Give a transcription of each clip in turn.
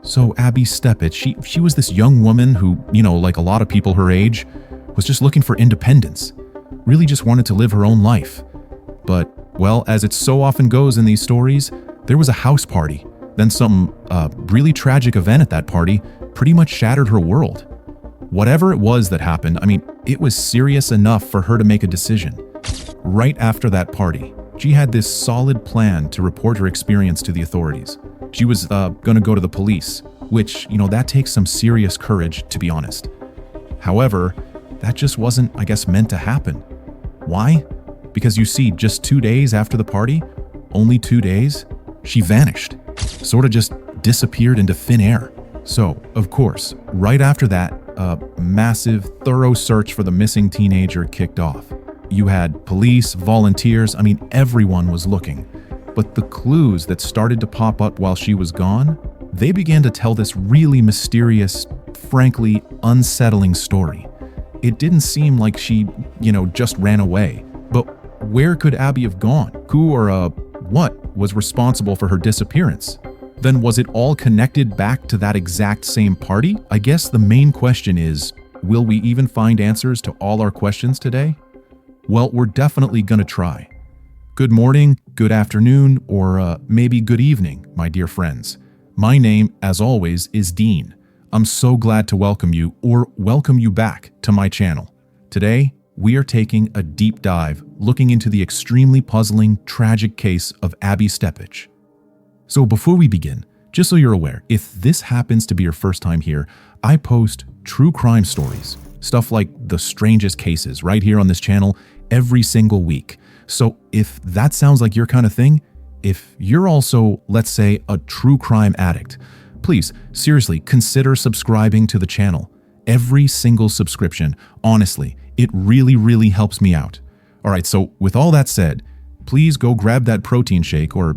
So Abby Steppich, she was this young woman who, like a lot of people her age, was just looking for independence. Really just wanted to live her own life. But, well, as it so often goes in these stories, there was a house party. Then some really tragic event at that party pretty much shattered her world. Whatever it was that happened, it was serious enough for her to make a decision. Right after that party, she had this solid plan to report her experience to the authorities. She was going to go to the police, which, that takes some serious courage, to be honest. However, that just wasn't, meant to happen. Why? Because you see, just 2 days after the party, only 2 days, she vanished. Sort of just disappeared into thin air. So, of course, right after that, a massive, thorough search for the missing teenager kicked off. You had police, volunteers, everyone was looking. But the clues that started to pop up while she was gone, they began to tell this really mysterious, frankly unsettling story. It didn't seem like she, just ran away. But where could Abby have gone? Who or what was responsible for her disappearance? Then was it all connected back to that exact same party? I guess the main question is, will we even find answers to all our questions today? Well, we're definitely gonna try. Good morning, good afternoon, or maybe good evening, my dear friends. My name, as always, is Dean. I'm so glad to welcome you back to my channel. Today, we are taking a deep dive looking into the extremely puzzling, tragic case of Abby Steppich. So before we begin, just so you're aware, if this happens to be your first time here, I post true crime stories, stuff like the strangest cases right here on this channel every single week. So if that sounds like your kind of thing, if you're also, let's say, a true crime addict, please, seriously, consider subscribing to the channel. Every single subscription, honestly, it really, really helps me out. All right, so with all that said, please go grab that protein shake or,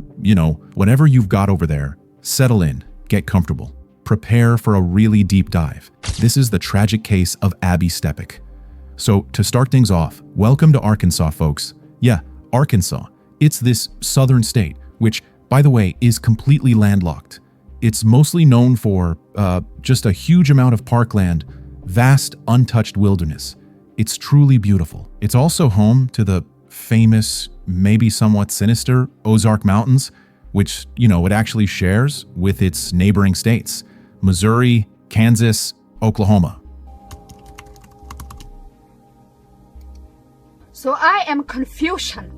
whatever you've got over there. Settle in, get comfortable, prepare for a really deep dive. This is the tragic case of Abby Steppich. So to start things off, welcome to Arkansas, folks. Yeah, Arkansas. It's this southern state, which, by the way, is completely landlocked. It's mostly known for just a huge amount of parkland, vast, untouched wilderness. It's truly beautiful. It's also home to the famous, maybe somewhat sinister Ozark Mountains, which, it actually shares with its neighboring states, Missouri, Kansas, Oklahoma. So I am confusion.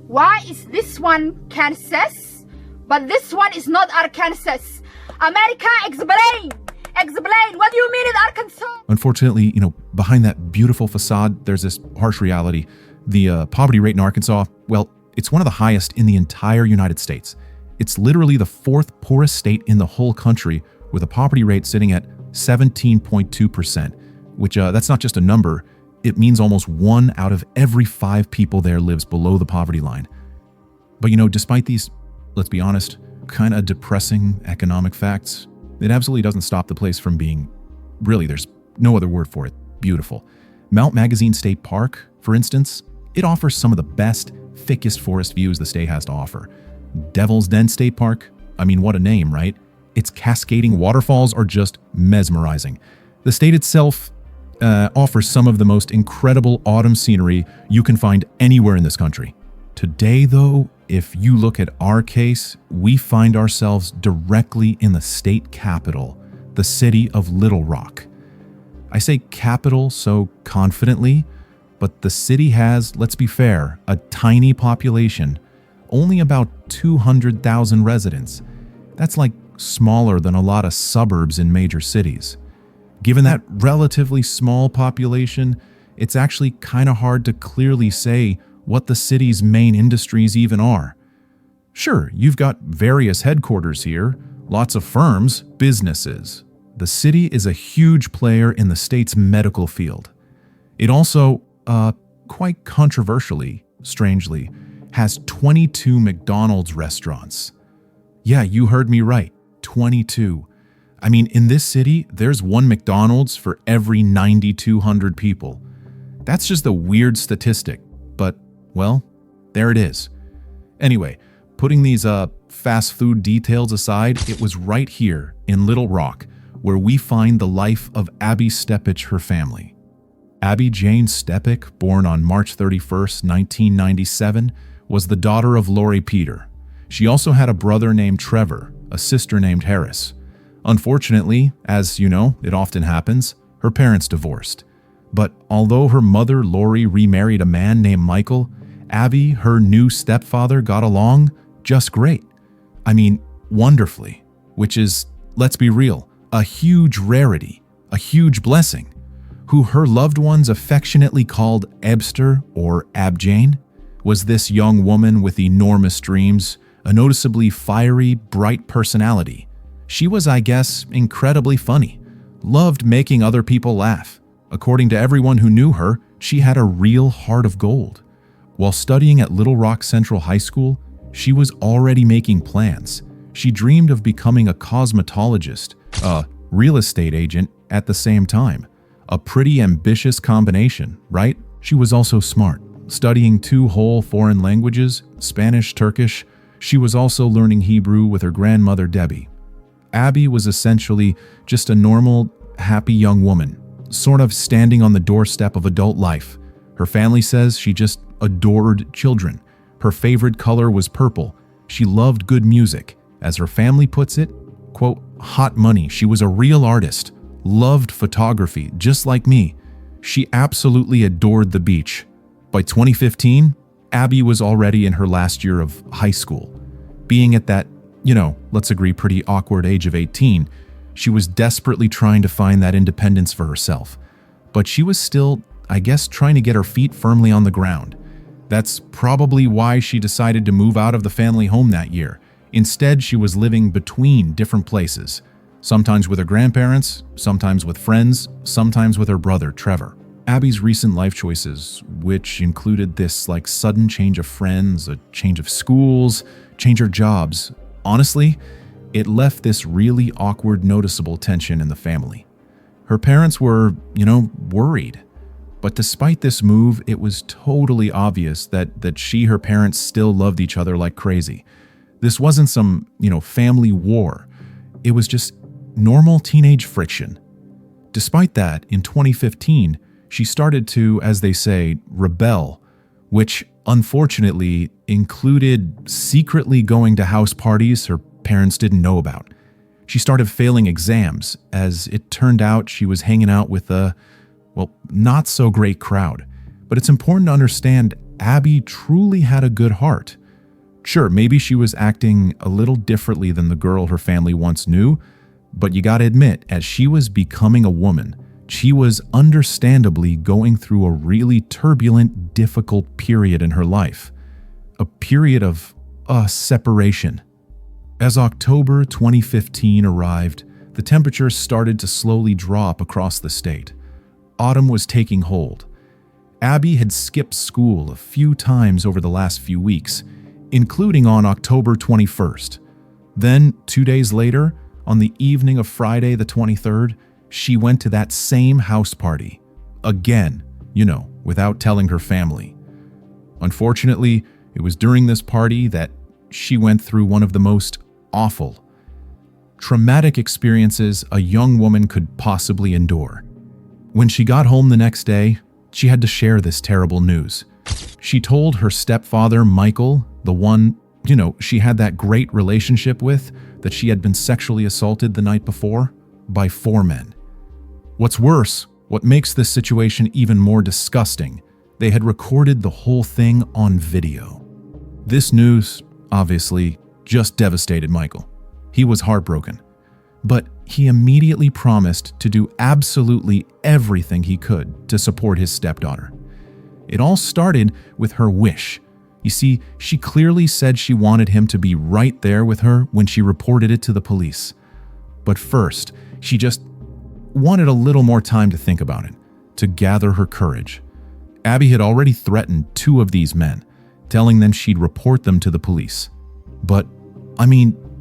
Why is this one Kansas, but this one is not Arkansas? America, explain! Explain! What do you mean in Arkansas? Unfortunately, behind that beautiful facade, there's this harsh reality. The poverty rate in Arkansas, well, it's one of the highest in the entire United States. It's literally the fourth poorest state in the whole country, with a poverty rate sitting at 17.2%, which that's not just a number. It means almost 1 out of every 5 people there lives below the poverty line. But despite these, let's be honest, kind of depressing economic facts, it absolutely doesn't stop the place from being, really, there's no other word for it, beautiful. Mount Magazine State Park, for instance, it offers some of the best, thickest forest views the state has to offer. Devil's Den State Park, what a name, right? Its cascading waterfalls are just mesmerizing. The state itself offers some of the most incredible autumn scenery you can find anywhere in this country. Today, though, if you look at our case, we find ourselves directly in the state capital, the city of Little Rock. I say capital so confidently, but the city has, let's be fair, a tiny population, only about 200,000 residents. That's like smaller than a lot of suburbs in major cities. Given that relatively small population, it's actually kind of hard to clearly say what the city's main industries even are. Sure, you've got various headquarters here, lots of firms, businesses. The city is a huge player in the state's medical field. It also, quite controversially, strangely, has 22 McDonald's restaurants. Yeah, you heard me right, 22. In this city, there's one McDonald's for every 9,200 people. That's just a weird statistic, but, well, there it is. Anyway, putting these fast food details aside, it was right here in Little Rock where we find the life of Abby Stepich, her family. Abby Jane Stepich, born on March 31st, 1997, was the daughter of Lori Peter. She also had a brother named Trevor, a sister named Harris. Unfortunately, as you know, it often happens, her parents divorced. But although her mother, Lori, remarried a man named Michael, Abby, her new stepfather, got along just great. I mean, wonderfully, which is, let's be real, a huge rarity, a huge blessing. Who her loved ones affectionately called Ebster or Abjane was this young woman with enormous dreams, a noticeably fiery, bright personality. She was, I guess, incredibly funny, loved making other people laugh. According to everyone who knew her, she had a real heart of gold. While studying at Little Rock Central High School, she was already making plans. She dreamed of becoming a cosmetologist, a real estate agent at the same time. A pretty ambitious combination, right? She was also smart, studying 2 whole foreign languages, Spanish, Turkish. She was also learning Hebrew with her grandmother, Debbie. Abby was essentially just a normal, happy young woman, sort of standing on the doorstep of adult life. Her family says she just adored children. Her favorite color was purple. She loved good music. As her family puts it, quote, hot money. She was a real artist, loved photography, just like me. She absolutely adored the beach. By 2015, Abby was already in her last year of high school. Being at that, let's agree, pretty awkward age of 18, she was desperately trying to find that independence for herself. But she was still, I guess, trying to get her feet firmly on the ground. That's probably why she decided to move out of the family home that year. Instead, she was living between different places, sometimes with her grandparents, sometimes with friends, sometimes with her brother, Trevor. Abby's recent life choices, which included this sudden change of friends, a change of schools, change of jobs, honestly, it left this really awkward, noticeable tension in the family. Her parents were, worried. But despite this move, it was totally obvious that her parents still loved each other like crazy. This wasn't some, family war. It was just normal teenage friction. Despite that, in 2015, she started to, as they say, rebel, which unfortunately included secretly going to house parties her parents didn't know about. She started failing exams, as it turned out she was hanging out with a, not so great crowd. But it's important to understand Abby truly had a good heart. Sure, maybe she was acting a little differently than the girl her family once knew, but you gotta admit, as she was becoming a woman, she was understandably going through a really turbulent, difficult period in her life. A period of separation. As October 2015 arrived, the temperature started to slowly drop across the state. Autumn was taking hold. Abby had skipped school a few times over the last few weeks, including on October 21st. Then, 2 days later, on the evening of Friday the 23rd, she went to that same house party. Again, without telling her family. Unfortunately, it was during this party that she went through one of the most awful, traumatic experiences a young woman could possibly endure. When she got home the next day, she had to share this terrible news. She told her stepfather, Michael, the one, she had that great relationship with, that she had been sexually assaulted the night before by 4 men. What's worse, what makes this situation even more disgusting, they had recorded the whole thing on video. This news, obviously, just devastated Michael. He was heartbroken. But he immediately promised to do absolutely everything he could to support his stepdaughter. It all started with her wish. You see, she clearly said she wanted him to be right there with her when she reported it to the police. But first, she just wanted a little more time to think about it, to gather her courage. Abby had already threatened 2 of these men, telling them she'd report them to the police. But,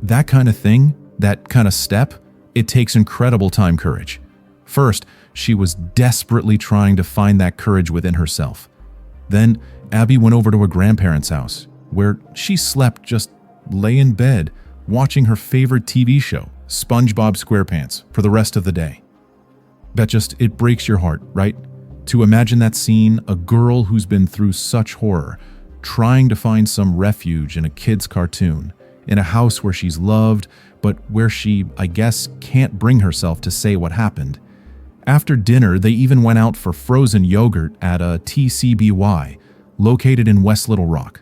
that kind of thing, that kind of step, it takes incredible time courage. First, she was desperately trying to find that courage within herself. Then, Abby went over to her grandparents' house, where she slept just lay in bed watching her favorite TV show, SpongeBob SquarePants, for the rest of the day. It breaks your heart, right? To imagine that scene, a girl who's been through such horror, trying to find some refuge in a kid's cartoon, in a house where she's loved, but where she, I guess, can't bring herself to say what happened. After dinner, they even went out for frozen yogurt at a TCBY, located in West Little Rock.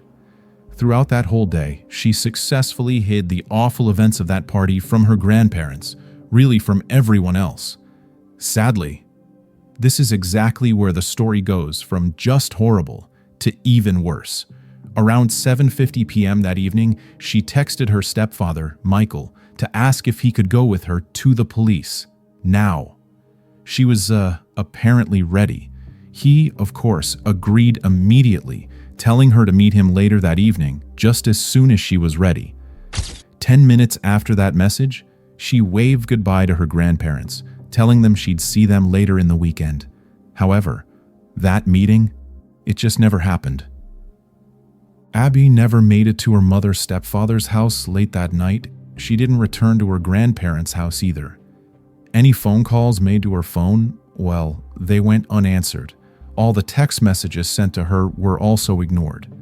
Throughout that whole day, she successfully hid the awful events of that party from her grandparents, really from everyone else. Sadly, this is exactly where the story goes from just horrible to even worse. Around 7:50 p.m. that evening, she texted her stepfather, Michael, to ask if he could go with her to the police. Now. She was, apparently ready. He, of course, agreed immediately, telling her to meet him later that evening, just as soon as she was ready. 10 minutes after that message, she waved goodbye to her grandparents, telling them she'd see them later in the weekend. However, that meeting, it just never happened. Abby never made it to her mother's stepfather's house late that night. She didn't return to her grandparents' house either. Any phone calls made to her phone, well, they went unanswered. All the text messages sent to her were also ignored.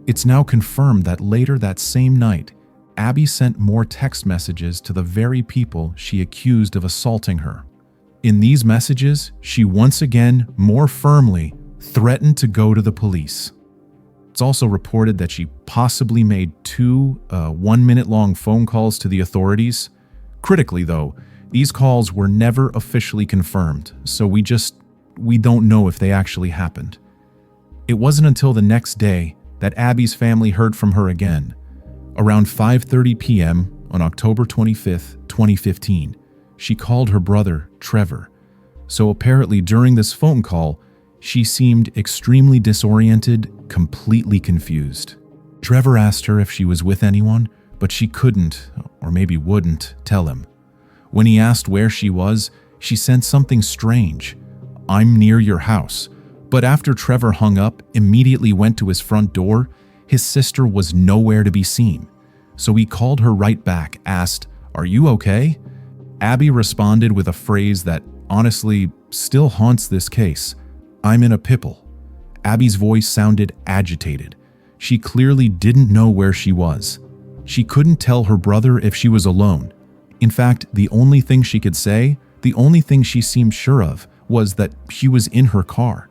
It's now confirmed that later that same night, Abby sent more text messages to the very people she accused of assaulting her. In these messages, she once again, more firmly, threatened to go to the police. It's also reported that she possibly made 2 one-minute-long phone calls to the authorities. Critically, though, these calls were never officially confirmed, so we don't know if they actually happened. It wasn't until the next day that Abby's family heard from her again. Around 5:30 p.m. on October 25th, 2015, she called her brother, Trevor. So apparently during this phone call, she seemed extremely disoriented, completely confused. Trevor asked her if she was with anyone, but she couldn't, or maybe wouldn't, tell him. When he asked where she was, she sent something strange. "I'm near your house." But after Trevor hung up, immediately went to his front door, his sister was nowhere to be seen. So he called her right back, asked, "Are you okay?" Abby responded with a phrase that honestly still haunts this case. "I'm in a pickle." Abby's voice sounded agitated. She clearly didn't know where she was. She couldn't tell her brother if she was alone. In fact, the only thing she could say, the only thing she seemed sure of, was that she was in her car.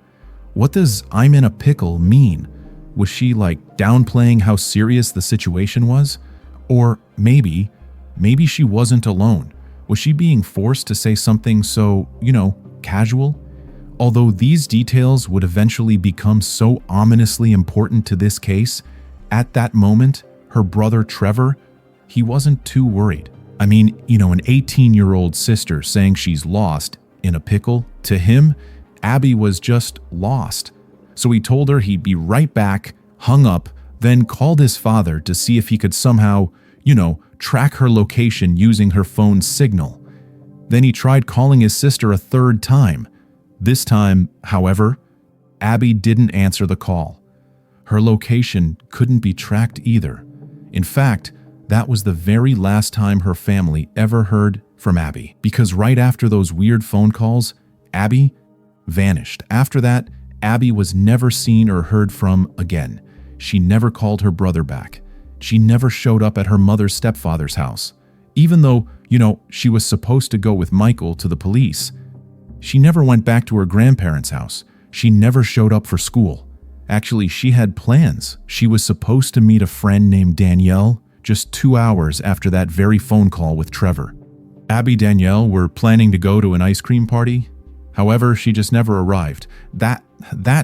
What does "I'm in a pickle" mean? Was she downplaying how serious the situation was? Or maybe she wasn't alone. Was she being forced to say something so, casual? Although these details would eventually become so ominously important to this case, at that moment, her brother Trevor, he wasn't too worried. I mean, an 18-year-old sister saying she's lost in a pickle, to him, Abby was just lost. So he told her he'd be right back, hung up, then called his father to see if he could somehow, track her location using her phone's signal. Then he tried calling his sister a third time. This time, however, Abby didn't answer the call. Her location couldn't be tracked either. In fact, that was the very last time her family ever heard from Abby, because right after those weird phone calls, Abby vanished. After that, Abby was never seen or heard from again. She never called her brother back. She never showed up at her mother's stepfather's house. Even though, she was supposed to go with Michael to the police. She never went back to her grandparents' house. She never showed up for school. Actually, she had plans. She was supposed to meet a friend named Danielle just 2 hours after that very phone call with Trevor. Abby and Danielle were planning to go to an ice cream party. However, she just never arrived. That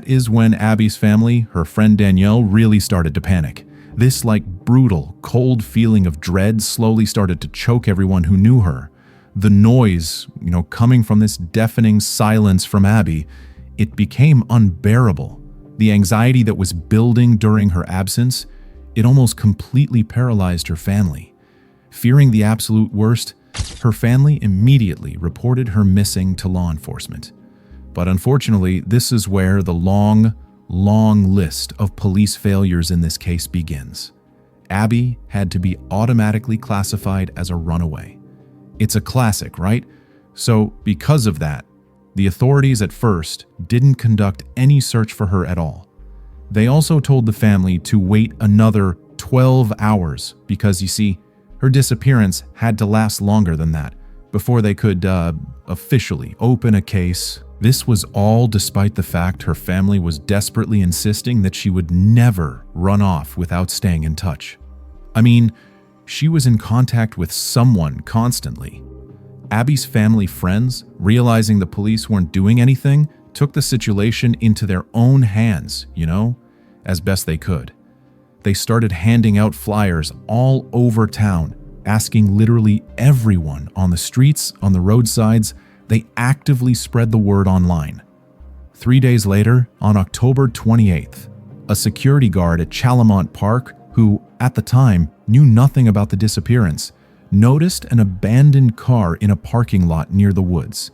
is when Abby's family, her friend Danielle, really started to panic. This brutal, cold feeling of dread slowly started to choke everyone who knew her. The noise, coming from this deafening silence from Abby, it became unbearable. The anxiety that was building during her absence, it almost completely paralyzed her family. Fearing the absolute worst, her family immediately reported her missing to law enforcement. But unfortunately, this is where the long list of police failures in this case begins. Abby had to be automatically classified as a runaway. It's a classic, right? So, because of that, the authorities at first didn't conduct any search for her at all. They also told the family to wait another 12 hours because, you see, her disappearance had to last longer than that before they could officially open a case. This was all despite the fact her family was desperately insisting that she would never run off without staying in touch. I mean, she was in contact with someone constantly. Abby's family friends, realizing the police weren't doing anything, took the situation into their own hands, as best they could. They started handing out flyers all over town, asking literally everyone on the streets, on the roadsides. They actively spread the word online. 3 days later, on October 28th, a security guard at Chalamont Park, who at the time knew nothing about the disappearance, noticed an abandoned car in a parking lot near the woods.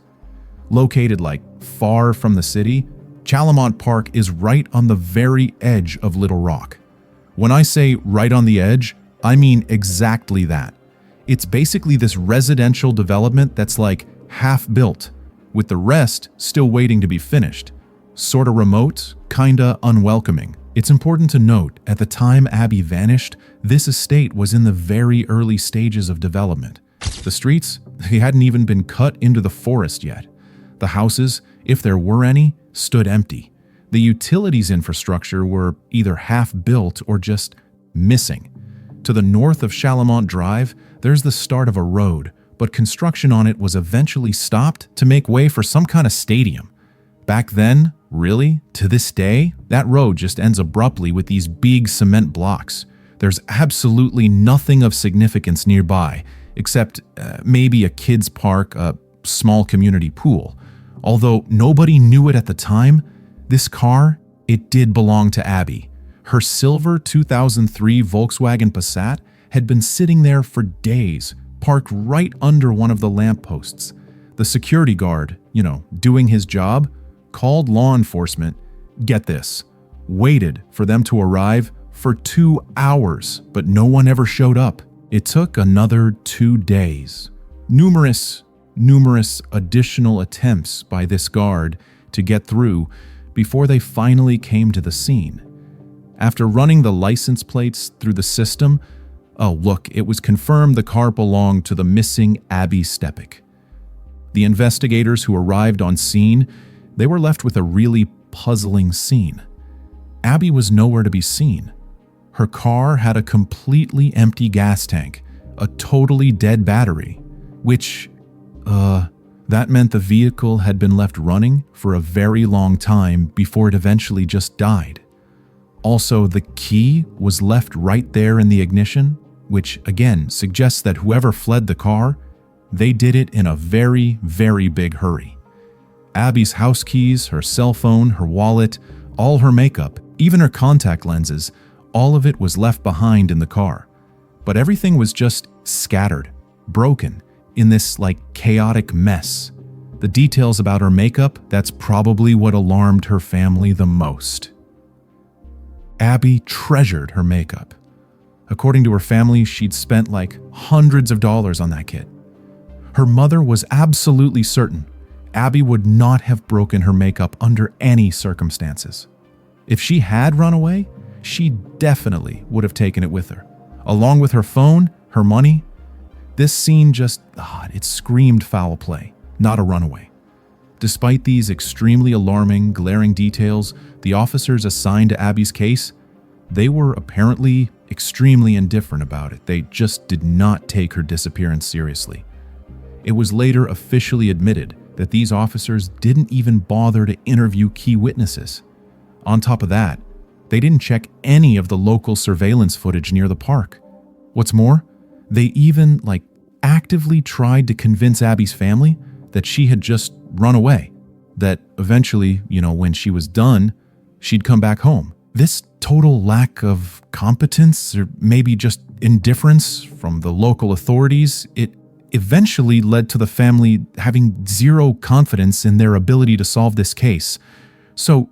Located far from the city, Chalamont Park is right on the very edge of Little Rock. When I say right on the edge, I mean exactly that. It's basically this residential development that's half built, with the rest still waiting to be finished. Sorta remote, kinda unwelcoming. It's important to note, at the time Abby vanished, this estate was in the very early stages of development. The streets, they hadn't even been cut into the forest yet. The houses, if there were any, stood empty. The utilities infrastructure were either half built or just missing. To the north of Chalamont Drive, there's the start of a road, but construction on it was eventually stopped to make way for some kind of stadium. Back then, really, to this day, that road just ends abruptly with these big cement blocks. There's absolutely nothing of significance nearby, except maybe a kid's park, a small community pool. Although nobody knew it at the time, this car, it did belong to Abby. Her silver 2003 Volkswagen Passat had been sitting there for days, parked right under one of the lampposts. The security guard, doing his job, called law enforcement, get this, waited for them to arrive for 2 hours, but no one ever showed up. It took another 2 days. Numerous additional attempts by this guard to get through before they finally came to the scene. After running the license plates through the system, it was confirmed the car belonged to the missing Abby Stepik. The investigators who arrived on scene, they were left with a really puzzling scene. Abby was nowhere to be seen. Her car had a completely empty gas tank, a totally dead battery, which, that meant the vehicle had been left running for a very long time before it eventually just died. Also, the key was left right there in the ignition, which again suggests that whoever fled the car, they did it in a very, very big hurry. Abby's house keys, her cell phone, her wallet, all her makeup, even her contact lenses, all of it was left behind in the car. But everything was just scattered, broken, in this chaotic mess. The details about her makeup, that's probably what alarmed her family the most. Abby treasured her makeup. According to her family, she'd spent hundreds of dollars on that kit. Her mother was absolutely certain Abby would not have broken her makeup under any circumstances. If she had run away, she definitely would have taken it with her, along with her phone, her money. This scene just, it screamed foul play, not a runaway. Despite these extremely alarming, glaring details, the officers assigned to Abby's case, they were apparently extremely indifferent about it. They just did not take her disappearance seriously. It was later officially admitted that these officers didn't even bother to interview key witnesses. On top of that, they didn't check any of the local surveillance footage near the park. What's more, they even actively tried to convince Abby's family that she had just run away, that eventually, when she was done, she'd come back home. This total lack of competence, or maybe just indifference from the local authorities, it eventually led to the family having zero confidence in their ability to solve this case. So,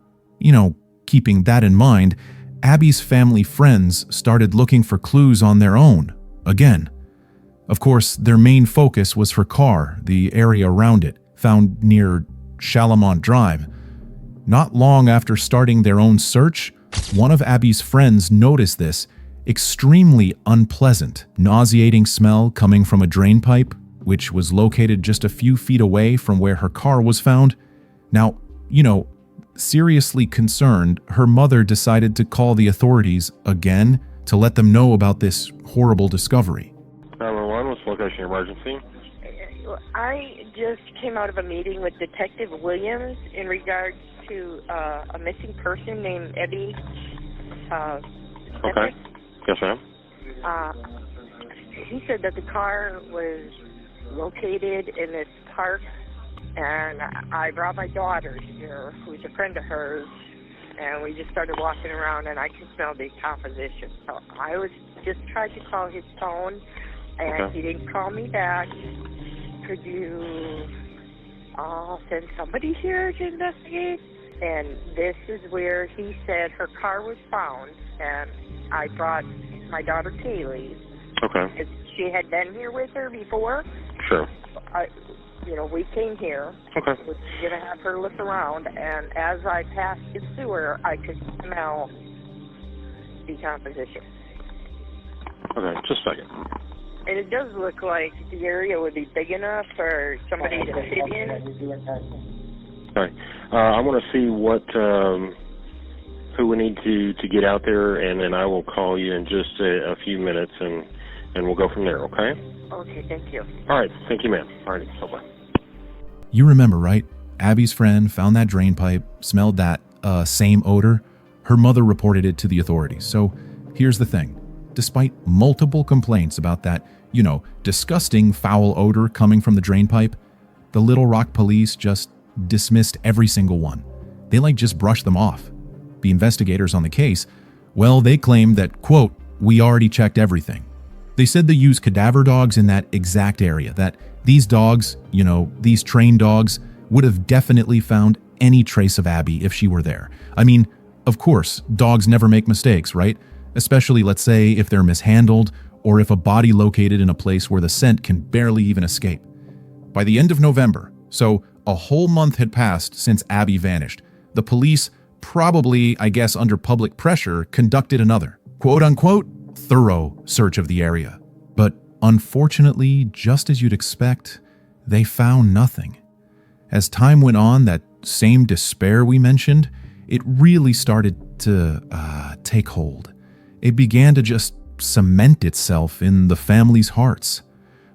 keeping that in mind, Abby's family friends started looking for clues on their own, again. Of course, their main focus was her car, the area around it, found near Chalamont Drive. Not long after starting their own search, one of Abby's friends noticed this extremely unpleasant, nauseating smell coming from a drain pipe, which was located just a few feet away from where her car was found. Now, seriously concerned, her mother decided to call the authorities again to let them know about this horrible discovery. 911, what's the location emergency? I just came out of a meeting with Detective Williams in regards to a missing person named Eddie. Okay. Yes, ma'am. He said that the car was located in this park, and I brought my daughter here, who's a friend of hers, and we just started walking around, and I could smell decomposition. So I was just tried to call his phone, and he didn't call me back. Could you send somebody here to investigate? And this is where he said her car was found, and I brought my daughter Kaylee. Okay. She had been here with her before. Sure. We came here. Okay. We're going to have her look around, and as I passed the sewer, I could smell decomposition. Okay, just a second. And it does look like the area would be big enough for somebody to fit in. All right. I want to see who we need to get out there, and then I will call you in just a few minutes, and we'll go from there, okay? Okay, thank you. All right. Thank you, ma'am. All right. Bye-bye. You remember, right? Abby's friend found that drain pipe, smelled that same odor. Her mother reported it to the authorities. So here's the thing. Despite multiple complaints about that, disgusting foul odor coming from the drain pipe, the Little Rock police just dismissed every single one. They just brushed them off. The investigators on the case, well, they claimed that, quote, "we already checked everything." They said they used cadaver dogs in that exact area, that these dogs, these trained dogs, would have definitely found any trace of Abby if she were there. I mean, of course, dogs never make mistakes, right? Especially, let's say, if they're mishandled or if a body located in a place where the scent can barely even escape. By the end of November, so a whole month had passed since Abby vanished, the police, probably, I guess under public pressure, conducted another, quote-unquote, thorough search of the area. But unfortunately, just as you'd expect, they found nothing. As time went on, that same despair we mentioned, it really started to take hold. It began to just cement itself in the family's hearts.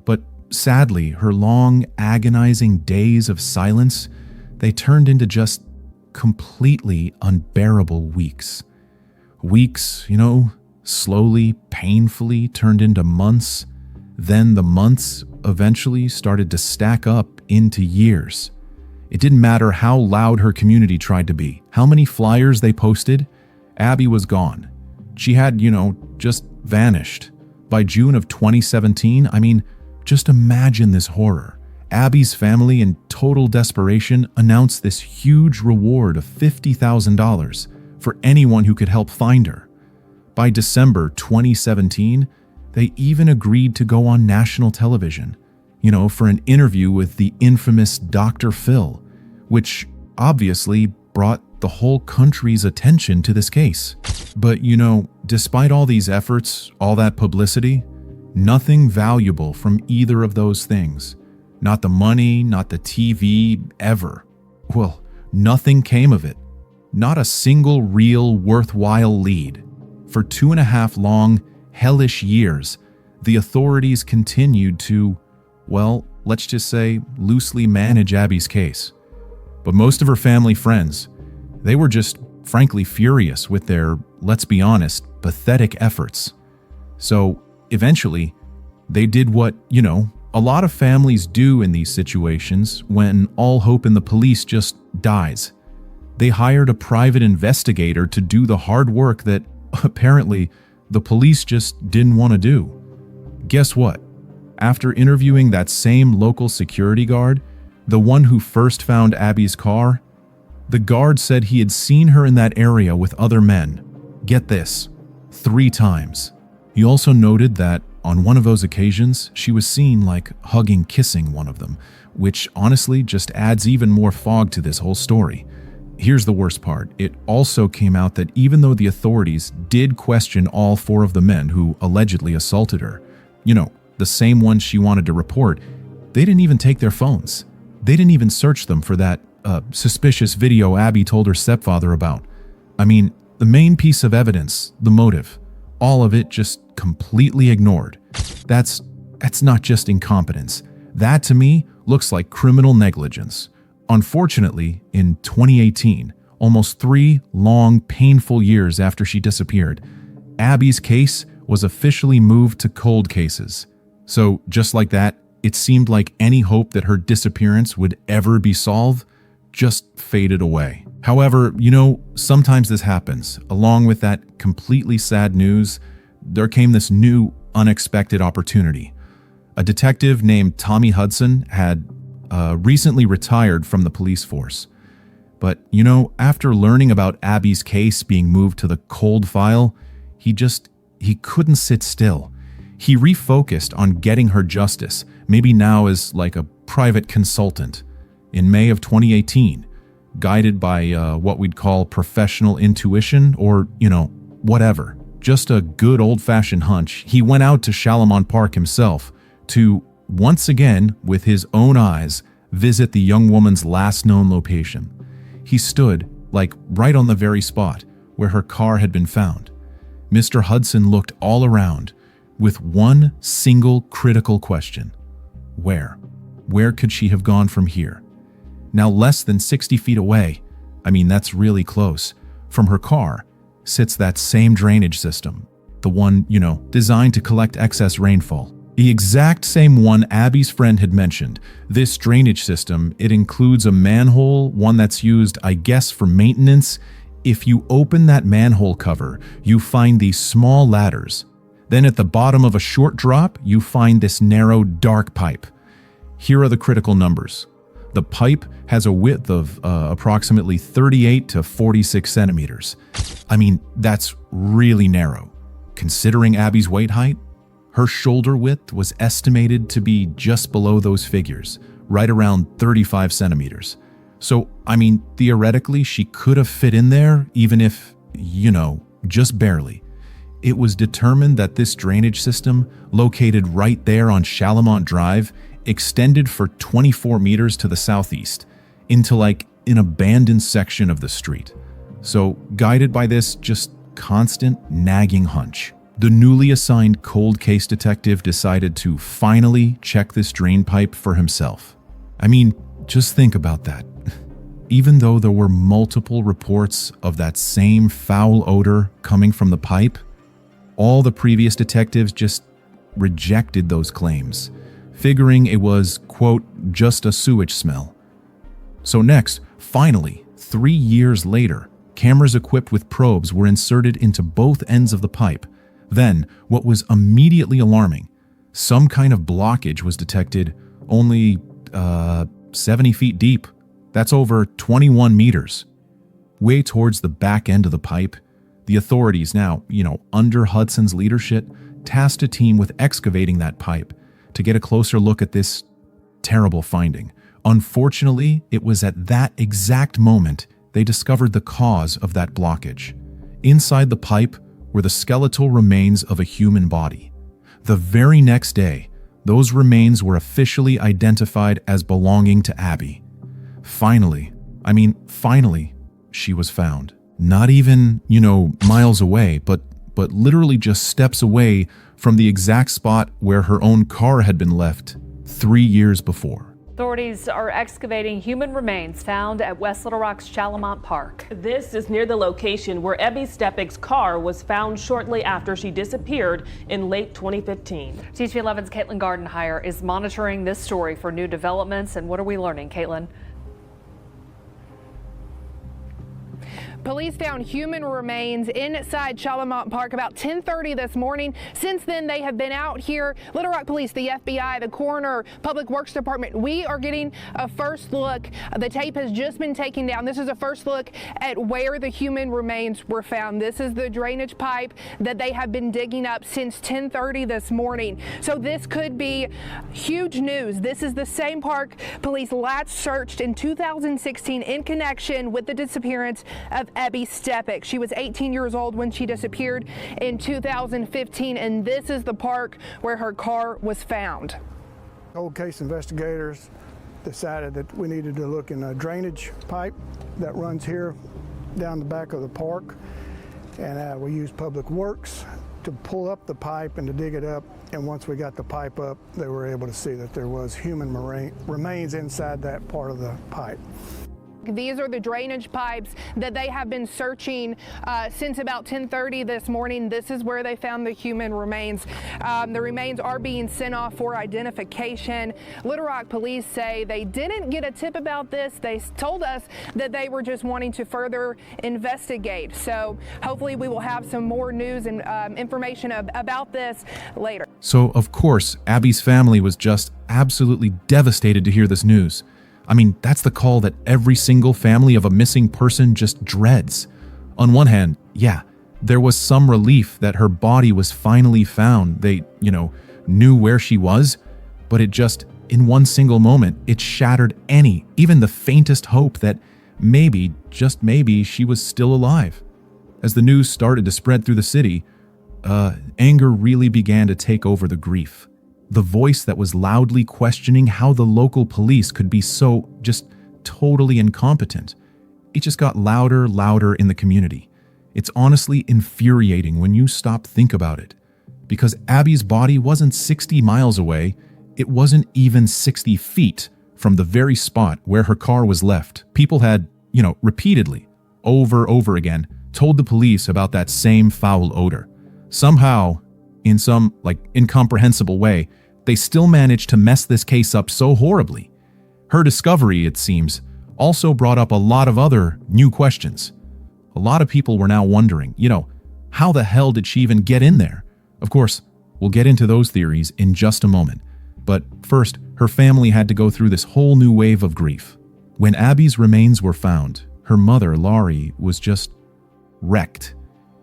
But sadly, her long, agonizing days of silence, they turned into just completely unbearable weeks. Weeks, slowly, painfully turned into months. Then the months eventually started to stack up into years. It didn't matter how loud her community tried to be, how many flyers they posted, Abby was gone. She had, just vanished. By June of 2017, just imagine this horror. Abby's family, in total desperation, announced this huge reward of $50,000 for anyone who could help find her. By December 2017, they even agreed to go on national television, for an interview with the infamous Dr. Phil, which obviously brought the whole country's attention to this case. But, despite all these efforts, all that publicity, nothing valuable from either of those things. Not the money, not the TV, ever. Well, nothing came of it. Not a single real worthwhile lead. For 2.5 long, hellish years, the authorities continued to, well, let's just say, loosely manage Abby's case. But most of her family friends, they were just frankly furious with their, let's be honest, pathetic efforts. So eventually, they did what, a lot of families do in these situations when all hope in the police just dies. They hired a private investigator to do the hard work that apparently the police just didn't want to do. Guess what? After interviewing that same local security guard, the one who first found Abby's car, the guard said he had seen her in that area with other men, Get this, 3 times. He also noted that on one of those occasions, she was seen like hugging, kissing one of them, which honestly just adds even more fog to this whole story. Here's the worst part. It also came out that even though the authorities did question all 4 of the men who allegedly assaulted her, the same ones she wanted to report, they didn't even take their phones. They didn't even search them for that suspicious video Abby told her stepfather about. I mean, the main piece of evidence, the motive, all of it just completely ignored. That's not just incompetence. That to me looks like criminal negligence. Unfortunately, in 2018, almost 3 long, painful years after she disappeared, Abby's case was officially moved to cold cases. So just like that, it seemed like any hope that her disappearance would ever be solved just faded away. However, sometimes this happens. Along with that completely sad news, there came this new, unexpected opportunity. A detective named Tommy Hudson had recently retired from the police force. But, after learning about Abby's case being moved to the cold file, he couldn't sit still. He refocused on getting her justice, maybe now as like a private consultant. In May of 2018, guided by what we'd call professional intuition or, whatever, just a good old-fashioned hunch, he went out to Shalimon Park himself to, once again, with his own eyes, visit the young woman's last known location. He stood, right on the very spot where her car had been found. Mr. Hudson looked all around with one single critical question. Where? Where could she have gone from here? Now, less than 60 feet away, that's really close, from her car, sits that same drainage system. The one, designed to collect excess rainfall. The exact same one Abby's friend had mentioned. This drainage system, it includes a manhole, one that's used, I guess, for maintenance. If you open that manhole cover, you find these small ladders. Then at the bottom of a short drop, you find this narrow, dark pipe. Here are the critical numbers. The pipe has a width of approximately 38 to 46 centimeters. That's really narrow. Considering Abby's weight height, her shoulder width was estimated to be just below those figures, right around 35 centimeters. So, theoretically, she could have fit in there, even if, just barely. It was determined that this drainage system, located right there on Shalimont Drive, extended for 24 meters to the southeast, into an abandoned section of the street. So, guided by this just constant nagging hunch, the newly assigned cold case detective decided to finally check this drain pipe for himself. Just think about that. Even though there were multiple reports of that same foul odor coming from the pipe, all the previous detectives just rejected those claims, figuring it was, quote, just a sewage smell. So next, finally, 3 years later, cameras equipped with probes were inserted into both ends of the pipe. Then, what was immediately alarming, some kind of blockage was detected only 70 feet deep. That's over 21 meters. Way towards the back end of the pipe, the authorities now, under Hudson's leadership, tasked a team with excavating that pipe to get a closer look at this terrible finding. Unfortunately, it was at that exact moment they discovered the cause of that blockage. Inside the pipe were the skeletal remains of a human body. The very next day, those remains were officially identified as belonging to Abby. Finally, she was found. Not even, miles away, but literally just steps away from the exact spot where her own car had been left 3 years before. Authorities are excavating human remains found at West Little Rock's Shalimont Park. This is near the location where Ebby Steppig's car was found shortly after she disappeared in late 2015. TV11's Caitlin Gardenhire is monitoring this story for new developments. And what are we learning, Caitlin? Police found human remains inside Chalamont Park about 10:30 this morning. Since then, they have been out here. Little Rock Police, the FBI, the coroner, Public Works Department. We are getting a first look. The tape has just been taken down. This is a first look at where the human remains were found. This is the drainage pipe that they have been digging up since 10:30 this morning. So this could be huge news. This is the same park police last searched in 2016 in connection with the disappearance of Abby Stepik. She was 18 years old when she disappeared in 2015, and this is the park where her car was found. Cold case investigators decided that we needed to look in a drainage pipe that runs here down the back of the park, and we used Public Works to pull up the pipe and to dig it up, and once we got the pipe up, they were able to see that there was human remains inside that part of the pipe. These are the drainage pipes that they have been searching since about 10:30 this morning. This is where they found the human remains. The remains are being sent off for identification. Little Rock police say they didn't get a tip about this. They told us that they were just wanting to further investigate. So hopefully we will have some more news and information about this later. So, of course, Abby's family was just absolutely devastated to hear this news. I mean, that's the call that every single family of a missing person just dreads. On one hand, yeah, there was some relief that her body was finally found. They, knew where she was, but it just, in one single moment, it shattered even the faintest hope that maybe, just maybe, she was still alive. As the news started to spread through the city, anger really began to take over the grief. The voice that was loudly questioning how the local police could be so just totally incompetent. It just got louder in the community. It's honestly infuriating when you stop to think about it. Because Abby's body wasn't 60 miles away, it wasn't even 60 feet from the very spot where her car was left. People had, repeatedly, over again, told the police about that same foul odor. Somehow, in some, incomprehensible way, they still managed to mess this case up so horribly. Her discovery, it seems, also brought up a lot of other new questions. A lot of people were now wondering, how the hell did she even get in there? Of course, we'll get into those theories in just a moment. But first, her family had to go through this whole new wave of grief. When Abby's remains were found, her mother, Laurie, was just wrecked.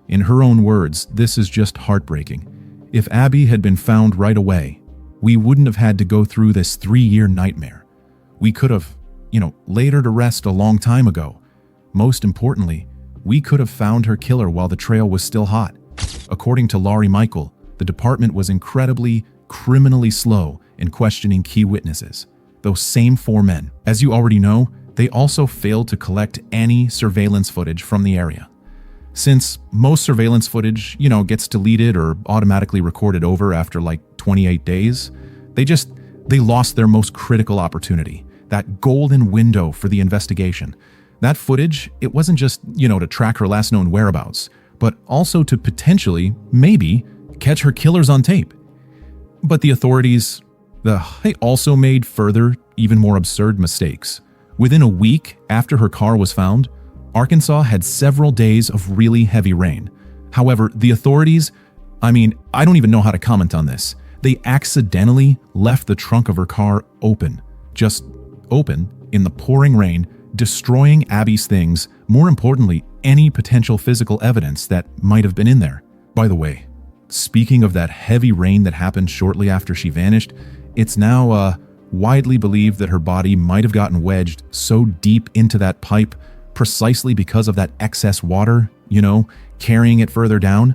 In her own words, this is just heartbreaking. If Abby had been found right away, we wouldn't have had to go through this 3-year nightmare. We could have, laid her to rest a long time ago. Most importantly, we could have found her killer while the trail was still hot. According to Laurie Michael, the department was incredibly, criminally slow in questioning key witnesses. Those same 4 men. As you already know, they also failed to collect any surveillance footage from the area. Since most surveillance footage, gets deleted or automatically recorded over after 28 days, they lost their most critical opportunity, that golden window for the investigation. That footage, it wasn't just, to track her last known whereabouts, but also to potentially, maybe, catch her killers on tape. But the authorities, they also made further, even more absurd mistakes. Within a week after her car was found, Arkansas had several days of really heavy rain. However, the authorities, I don't even know how to comment on this. They accidentally left the trunk of her car open. Just open in the pouring rain, destroying Abby's things, more importantly, any potential physical evidence that might have been in there. By the way, speaking of that heavy rain that happened shortly after she vanished, it's now widely believed that her body might have gotten wedged so deep into that pipe precisely because of that excess water, carrying it further down.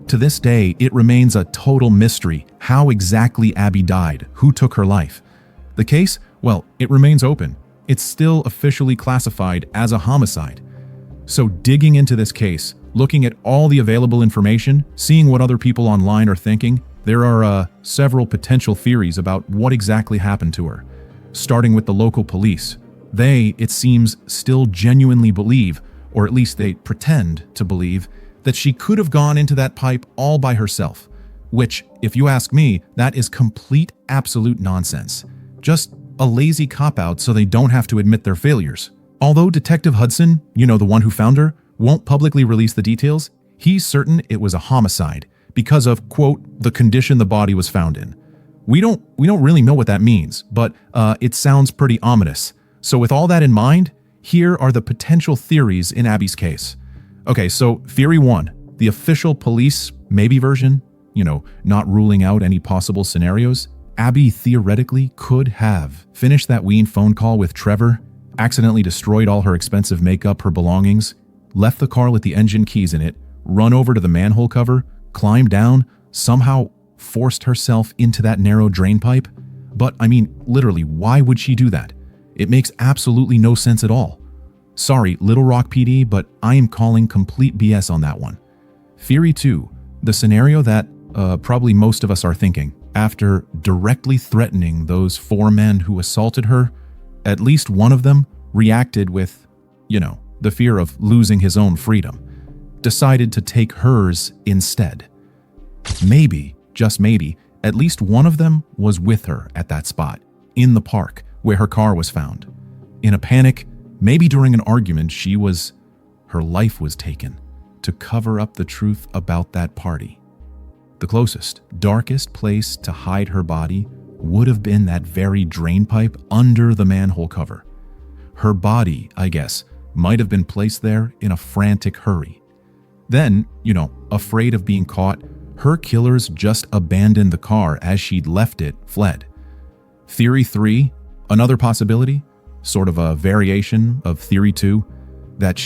To this day, it remains a total mystery how exactly Abby died, who took her life. The case, well, it remains open. It's still officially classified as a homicide. So digging into this case, looking at all the available information, seeing what other people online are thinking, there are several potential theories about what exactly happened to her. Starting with the local police. They, it seems, still genuinely believe, or at least they pretend to believe, that she could have gone into that pipe all by herself. Which, if you ask me, that is complete, absolute nonsense. Just a lazy cop-out so they don't have to admit their failures. Although Detective Hudson, the one who found her, won't publicly release the details. He's certain it was a homicide because of, quote, the condition the body was found in. We don't really know what that means, but it sounds pretty ominous. So with all that in mind, here are the potential theories in Abby's case. Okay, so theory 1, the official police maybe version, not ruling out any possible scenarios. Abby theoretically could have finished that Ween phone call with Trevor, accidentally destroyed all her expensive makeup, her belongings, left the car with the engine keys in it, run over to the manhole cover, climbed down, somehow forced herself into that narrow drain pipe. But I mean, literally, why would she do that? It makes absolutely no sense at all. Sorry, Little Rock PD, but I am calling complete BS on that one. Theory 2, the scenario that probably most of us are thinking. After directly threatening those 4 men who assaulted her, at least one of them reacted with, the fear of losing his own freedom, decided to take hers instead. Maybe, just maybe, at least one of them was with her at that spot, in the park where her car was found. In a panic, maybe during an argument, her life was taken to cover up the truth about that party. The closest, darkest place to hide her body would have been that very drain pipe under the manhole cover. Her body, I guess, might have been placed there in a frantic hurry. Then, afraid of being caught, her killers just abandoned the car as she'd left it, fled. Theory 3, another possibility, sort of a variation of theory 2, that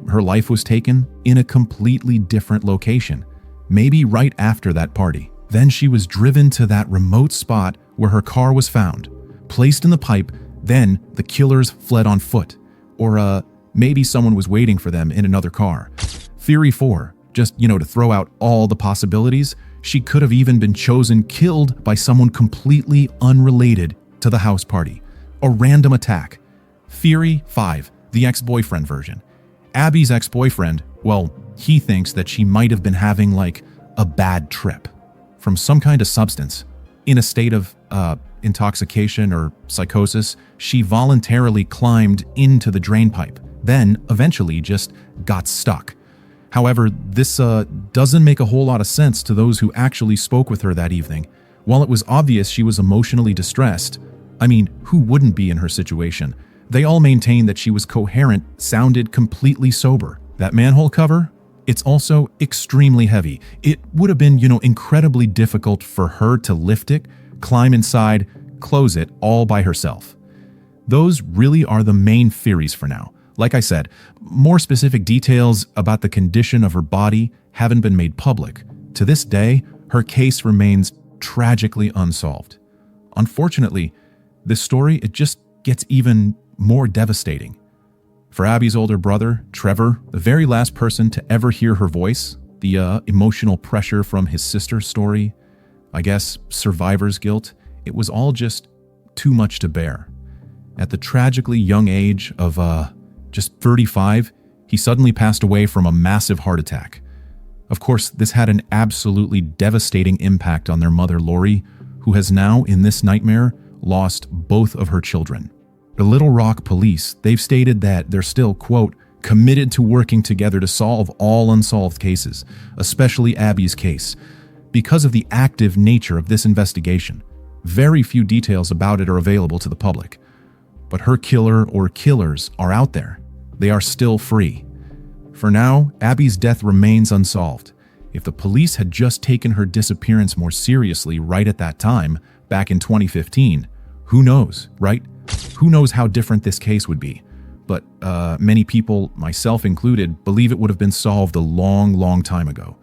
her life was taken in a completely different location, maybe right after that party. Then she was driven to that remote spot where her car was found, placed in the pipe, then the killers fled on foot. Or maybe someone was waiting for them in another car. Theory 4, just, to throw out all the possibilities, she could have even been killed by someone completely unrelated to the house party. A random attack. Theory 5, the ex-boyfriend version. Abby's ex-boyfriend, well, he thinks that she might have been having a bad trip from some kind of substance. In a state of intoxication or psychosis, she voluntarily climbed into the drain pipe, then eventually just got stuck. However, this doesn't make a whole lot of sense to those who actually spoke with her that evening. While it was obvious she was emotionally distressed, I mean, who wouldn't be in her situation? They all maintained that she was coherent, sounded completely sober. That manhole cover? It's also extremely heavy. It would have been, incredibly difficult for her to lift it, climb inside, close it all by herself. Those really are the main theories for now. Like I said, more specific details about the condition of her body haven't been made public. To this day, her case remains tragically unsolved. Unfortunately, this story, it just gets even more devastating. For Abby's older brother, Trevor, the very last person to ever hear her voice, the emotional pressure from his sister's story, I guess survivor's guilt, it was all just too much to bear. At the tragically young age of just 35, he suddenly passed away from a massive heart attack. Of course, this had an absolutely devastating impact on their mother, Lori, who has now, in this nightmare, lost both of her children. The Little Rock police, they've stated that they're still, quote, committed to working together to solve all unsolved cases, especially Abby's case. Because of the active nature of this investigation, very few details about it are available to the public. But her killer or killers are out there. They are still free. For now, Abby's death remains unsolved. If the police had just taken her disappearance more seriously right at that time, back in 2015, who knows, right? Who knows how different this case would be. But many people, myself included, believe it would have been solved a long, long time ago.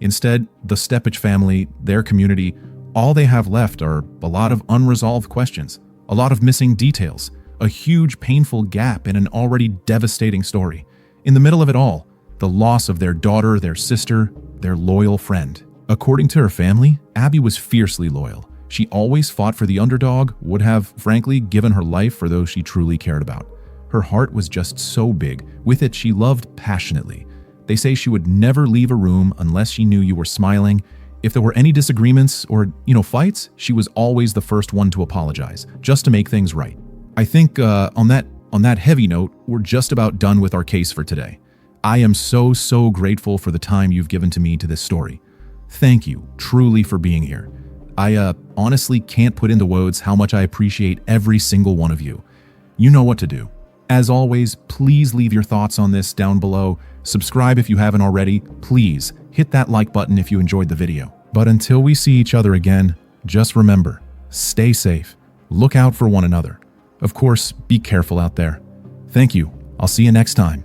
Instead, the Steppich family, their community, all they have left are a lot of unresolved questions, a lot of missing details, a huge painful gap in an already devastating story. In the middle of it all, the loss of their daughter, their sister, their loyal friend. According to her family, Abby was fiercely loyal. She always fought for the underdog, would have, frankly, given her life for those she truly cared about. Her heart was just so big. With it, she loved passionately. They say she would never leave a room unless she knew you were smiling. If there were any disagreements or, fights, she was always the first one to apologize, just to make things right. I think on that heavy note, we're just about done with our case for today. I am so grateful for the time you've given to me to this story. Thank you, truly, for being here. I honestly can't put into words how much I appreciate every single one of you. You know what to do. As always, please leave your thoughts on this down below. Subscribe if you haven't already. Please hit that like button if you enjoyed the video. But until we see each other again, just remember, stay safe, look out for one another. Of course, be careful out there. Thank you. I'll see you next time.